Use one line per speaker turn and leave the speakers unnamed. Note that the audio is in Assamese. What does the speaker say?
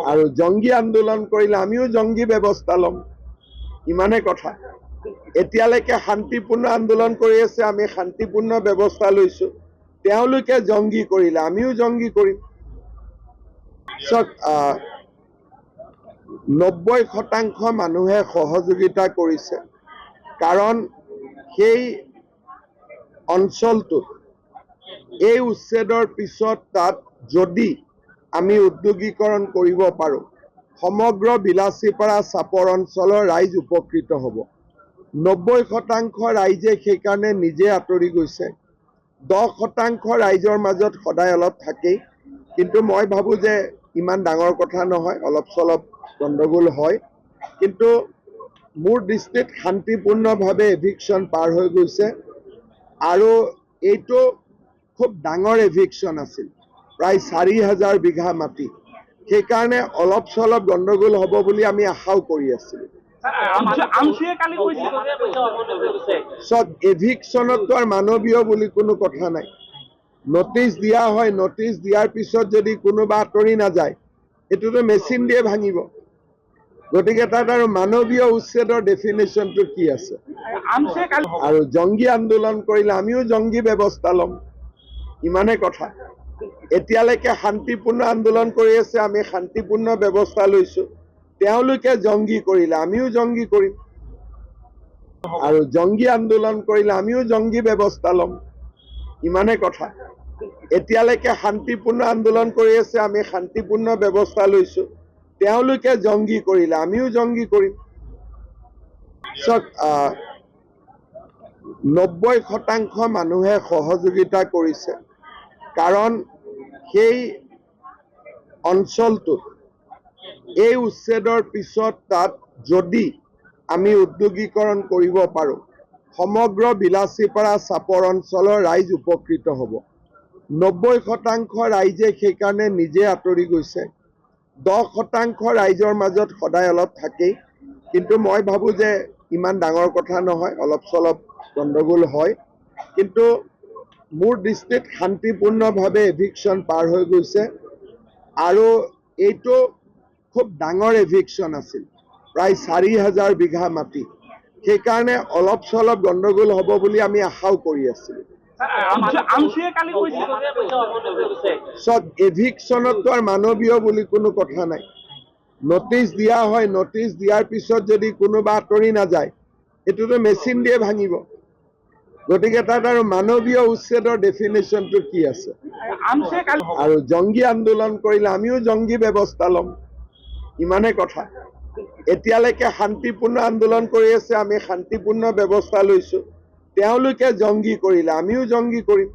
আৰু জঙ্গী আন্দোলন কৰিলে আমিও জঙ্গী ব্যৱস্থা ল'ম, ইমানে কথা। এতিয়ালৈকে শান্তিপূৰ্ণ আন্দোলন কৰি আছে, আমি শান্তিপূৰ্ণ ব্যৱস্থা লৈছো। তেওঁলোকে জঙ্গী কৰিলে আমিও জঙ্গী কৰিম। চক 90% মানুহে সহযোগিতা কৰিছে, কাৰণ সেই অঞ্চলটোত এই উচ্ছেদৰ পিছত তাত যদি আমি উদ্যোগীকৰণ কৰিব পাৰোঁ, সমগ্ৰ বিলাচীপাৰা চাপৰ অঞ্চলৰ ৰাইজ উপকৃত হ'ব। 90% ৰাইজে সেইকাৰণে নিজে আঁতৰি গৈছে। 10% ৰাইজৰ মাজত সদায় অলপ থাকেই, কিন্তু মই ভাবোঁ যে ইমান ডাঙৰ কথা নহয়, অলপ চলপ গণ্ডগোল হয়, কিন্তু মোৰ দৃষ্টিত শান্তিপূৰ্ণভাৱে এভিকশ্যন পাৰ হৈ গৈছে। আৰু এইটো খুব ডাঙৰ এভিকশ্যন আছিল, প্ৰায় 4000 বিঘা মাটি। সেইকাৰণে অলপ চলপ গণ্ডগোল হ'ব বুলি আমি আশাও কৰি আছিলোঁ। চব এভিকশ্যনততো আৰু মানৱীয় বুলি কোনো কথা নাই। নটিচ দিয়া হয়, নটিচ দিয়াৰ পিছত যদি কোনোবা আঁতৰি নাযায়, এইটোতো মেচিন দিয়ে ভাঙিব। গতিকে তাত আৰু মানৱীয় উচ্ছেদৰ ডেফিনেশ্যনটো কি আছে? আৰু জঙ্গী আন্দোলন কৰিলে আমিও জঙ্গী ব্যৱস্থা ল'ম, ইমানে কথা। এতিয়ালৈকে শান্তিপূৰ্ণ আন্দোলন কৰি আছে, আমি শান্তিপূৰ্ণ ব্যৱস্থা লৈছো। তেওঁলোকে জঙ্গী কৰিলে আমিও জঙ্গী কৰিম। আৰু জঙ্গী আন্দোলন কৰিলে আমিও জঙ্গী ব্যৱস্থা ল'ম, ইমানে কথা। এতিয়ালৈকে শান্তিপূৰ্ণ আন্দোলন কৰি আছে, আমি শান্তিপূৰ্ণ ব্যৱস্থা লৈছো। তেওঁলোকে জঙ্গী কৰিলে আমিও জঙ্গী কৰিম। চক 90% মানুহে সহযোগিতা কৰিছে, কাৰণ সেই অঞ্চলটোত এই উচ্ছেদৰ পিছত তাত যদি আমি উদ্যোগীকৰণ কৰিব পাৰোঁ, সমগ্ৰ বিলাচীপাৰা চাপৰ অঞ্চলৰ ৰাইজ উপকৃত হ'ব। 90% ৰাইজে সেইকাৰণে নিজে আঁতৰি গৈছে। 10% ৰাইজৰ মাজত সদায় অলপ থাকেই, কিন্তু মই ভাবোঁ যে ইমান ডাঙৰ কথা নহয়, অলপ চলপ গণ্ডগোল হয়, কিন্তু মোৰ দৃষ্টিত শান্তিপূৰ্ণভাৱে এভিকশ্যন পাৰ হৈ গৈছে। আৰু এইটো খুব ডাঙৰ এভিকশ্যন আছিল, প্ৰায় 4000 বিঘা মাটি। সেইকাৰণে অলপ চলপ গণ্ডগোল হ'ব বুলি আমি আশাও কৰি আছিলোঁ। চব এভিকশ্যনততো আৰু মানৱীয় বুলি কোনো কথা নাই। নটিচ দিয়া হয়, নটিচ দিয়াৰ পিছত যদি কোনোবা আঁতৰি নাযায়, এইটোতো মেচিন দিয়ে ভাঙিব। গতিকে তাত আৰু মানৱীয় উচ্ছেদৰ ডেফিনেশ্যনটো কি আছে? আৰু জঙ্গী আন্দোলন কৰিলে আমিও জঙ্গী ব্যৱস্থা ল'ম, ইমানে কথা। এতিয়ালৈকে শান্তিপূৰ্ণ আন্দোলন কৰি আছে, আমি শান্তিপূৰ্ণ ব্যৱস্থা লৈছো। তেওঁলোকে জঙ্গী কৰিলে আমিও জঙ্গী কৰিম।